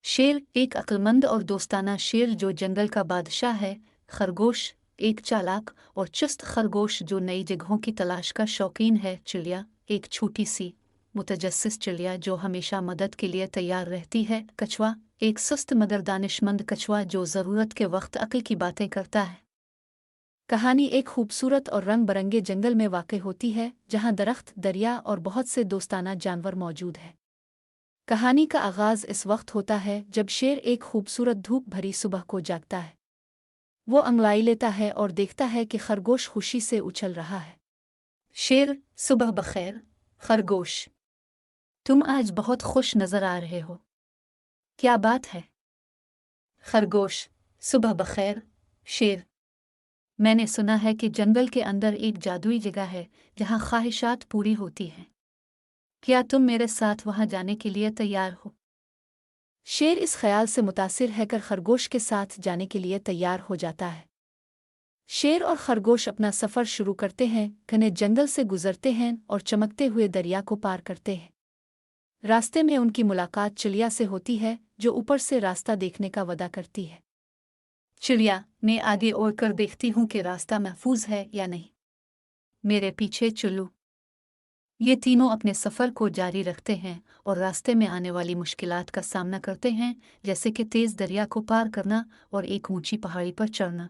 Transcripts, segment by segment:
शेर एक अक्लमंद और दोस्ताना शेर जो जंगल का बादशाह है। खरगोश एक चालाक और चुस्त खरगोश जो नई जगहों की तलाश का शौकीन है। चिड़िया एक छोटी सी मुतजस्सिस चिड़िया जो हमेशा मदद के लिए तैयार रहती है। कछुआ एक सुस्त मगर दानिशमंद कछुआ जो ज़रूरत के वक्त अक्ल की बातें करता है। कहानी एक खूबसूरत और रंग बरंगे जंगल में वाक़ होती है जहाँ दरख्त, दरिया और बहुत से दोस्ताना जानवर मौजूद हैं। कहानी का आगाज़ इस वक्त होता है जब शेर एक खूबसूरत धूप भरी सुबह को जागता है। वो अंगड़ाई लेता है और देखता है कि खरगोश खुशी से उछल रहा है। शेर सुबह बखैर खरगोश, तुम आज बहुत खुश नजर आ रहे हो, क्या बात है? खरगोश सुबह बखैर शेर, मैंने सुना है कि जंगल के अंदर एक जादुई जगह है जहाँ ख्वाहिशात पूरी होती हैं। क्या तुम मेरे साथ वहाँ जाने के लिए तैयार हो? शेर इस ख्याल से मुतासिर है कर खरगोश के साथ जाने के लिए तैयार हो जाता है। शेर और खरगोश अपना सफ़र शुरू करते हैं, घने जंगल से गुजरते हैं और चमकते हुए दरिया को पार करते हैं। रास्ते में उनकी मुलाकात चिड़िया से होती है जो ऊपर से रास्ता देखने का वादा करती है। चिड़िया, मैं आगे ओढ़ कर देखती हूँ कि रास्ता महफूज है या नहीं। मेरे पीछे चलो। ये तीनों अपने सफ़र को जारी रखते हैं और रास्ते में आने वाली मुश्किलात का सामना करते हैं, जैसे कि तेज़ दरिया को पार करना और एक ऊंची पहाड़ी पर चढ़ना।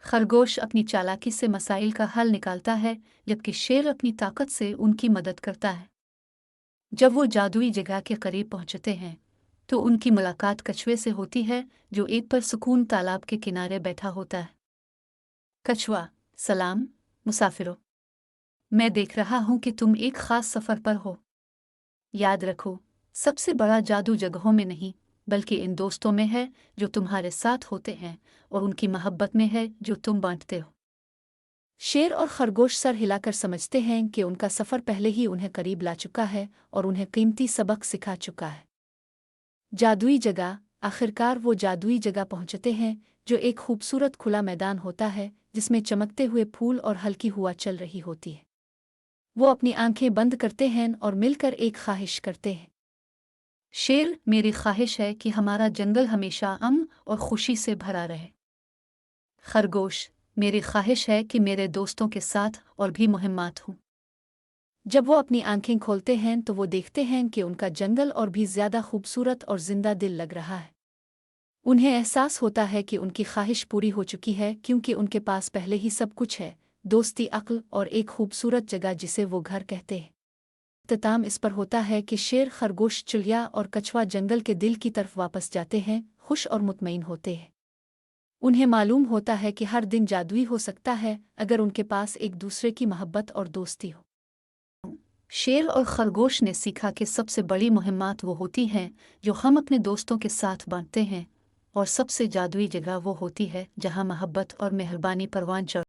खरगोश अपनी चालाकी से मसाइल का हल निकालता है, जबकि शेर अपनी ताकत से उनकी मदद करता है। जब वो जादुई जगह के करीब पहुंचते हैं तो उनकी मुलाकात कछुए से होती है जो एक पुरसुकून तालाब के किनारे बैठा होता है। कछुआ, सलाम मुसाफिरों, मैं देख रहा हूं कि तुम एक खास सफ़र पर हो। याद रखो, सबसे बड़ा जादू जगहों में नहीं बल्कि इन दोस्तों में है जो तुम्हारे साथ होते हैं, और उनकी मोहब्बत में है जो तुम बांटते हो। शेर और खरगोश सर हिलाकर समझते हैं कि उनका सफ़र पहले ही उन्हें करीब ला चुका है और उन्हें कीमती सबक सिखा चुका है। जादुई जगह, आखिरकार वो जादुई जगह पहुंचते हैं जो एक खूबसूरत खुला मैदान होता है जिसमें चमकते हुए फूल और हल्की हवा चल रही होती है। वो अपनी आंखें बंद करते हैं और मिलकर एक ख्वाहिश करते हैं। शेर, मेरी ख्वाहिश है कि हमारा जंगल हमेशा अमन और खुशी से भरा रहे। खरगोश, मेरी ख्वाहिश है कि मेरे दोस्तों के साथ और भी मुहिम्मात हों। जब वो अपनी आंखें खोलते हैं तो वो देखते हैं कि उनका जंगल और भी ज़्यादा खूबसूरत और जिंदा दिल लग रहा है। उन्हें एहसास होता है कि उनकी ख्वाहिश पूरी हो चुकी है क्योंकि उनके पास पहले ही सब कुछ है, दोस्ती, अक्ल और एक खूबसूरत जगह जिसे वो घर कहते हैं। इख्तिताम इस पर होता है कि शेर, खरगोश, चिड़िया और कछुआ जंगल के दिल की तरफ वापस जाते हैं, खुश और मुतमईन होते हैं। उन्हें मालूम होता है कि हर दिन जादुई हो सकता है अगर उनके पास एक दूसरे की मोहब्बत और दोस्ती हो। शेर और खरगोश ने सीखा कि सबसे बड़ी मुहिम्मात वो होती हैं जो हम अपने दोस्तों के साथ बांटते हैं, और सबसे जादुई जगह वो होती है जहाँ मोहब्बत और मेहरबानी परवान चढ़